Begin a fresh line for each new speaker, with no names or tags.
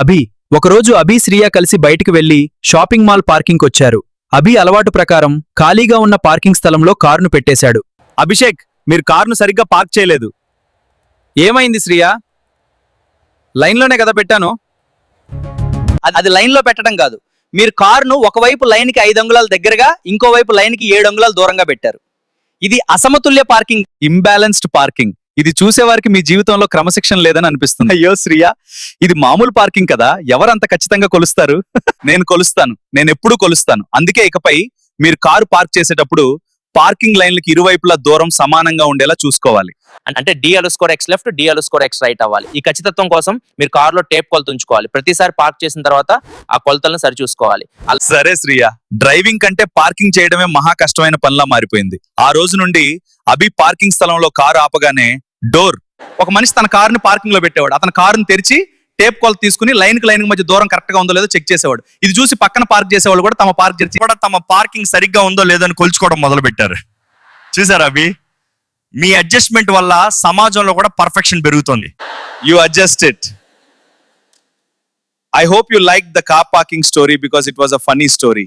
అభి ఒకరోజు అభి శ్రియ కలిసి బయటికి వెళ్లి షాపింగ్ మాల్ పార్కింగ్ వచ్చారు. అభి అలవాటు ప్రకారం ఖాళీగా ఉన్న పార్కింగ్ స్థలంలో కారును పెట్టేశాడు.
అభిషేక్, మీరు కారును సరిగ్గా పార్క్ చేయలేదు.
ఏమైంది శ్రియ? లైన్లోనే కదా పెట్టాను.
అది లైన్లో పెట్టడం కాదు, మీరు కారును ఒకవైపు లైన్కి 5 అంగుళాల దగ్గరగా ఇంకోవైపు లైన్కి 7 అంగుళాల దూరంగా పెట్టారు. ఇది అసమతుల్య పార్కింగ్.
Imbalanced parking. ఇది చూసేవారికి మీ జీవితంలో క్రమశిక్షణ లేదని అనిపిస్తుంది. అయ్యో శ్రియ, ఇది మామూలు పార్కింగ్ కదా, ఎవరంత ఖచ్చితంగా కొలుస్తారు? నేను కొలుస్తాను, నేను ఎప్పుడూ కొలుస్తాను. అందుకే ఇకపై మీరు కారు పార్క్ చేసేటప్పుడు పార్కింగ్ లైన్లకి ఇరువైపులా దూరం సమానంగా ఉండేలా చూసుకోవాలి.
అంటే D_X లెఫ్ట్, D_X రైట్ అవ్వాలి. ఈ ఖచ్చితత్వం కోసం మీరు కారులో టేప్ కొలత ఉంచుకోవాలి. ప్రతిసారి పార్క్ చేసిన తర్వాత ఆ కొలతలను సరిచూసుకోవాలి.
సరే శ్రియ, డ్రైవింగ్ కంటే పార్కింగ్ చేయడమే మహా కష్టమైన పనిలా మారిపోయింది. ఆ రోజు నుండి అభి పార్కింగ్ స్థలంలో కారు ఆపగానే డోర్, ఒక మనిషి తన కారుని పార్కింగ్ లో పెట్టేవాడు. అతని కారుని తెరిచి టేప్ కొలత తీసుకుని లైన్ కి మధ్య దూరం కరెక్ట్ గా ఉందో లేదో చెక్ చేసేవాడు. ఇది చూసి పక్కన పార్క్ చేసేవాళ్ళు కూడా తమ
పార్కింగ్ సరిగ్గా ఉందో లేదో అని కొలుచుకోవడం మొదలు పెట్టారు. చూసారా అభి, మీ అడ్జస్ట్మెంట్ వల్ల సమాజంలో కూడా పర్ఫెక్షన్ పెరుగుతుంది.
You adjust it. I hope you liked the car parking story because it was a funny story.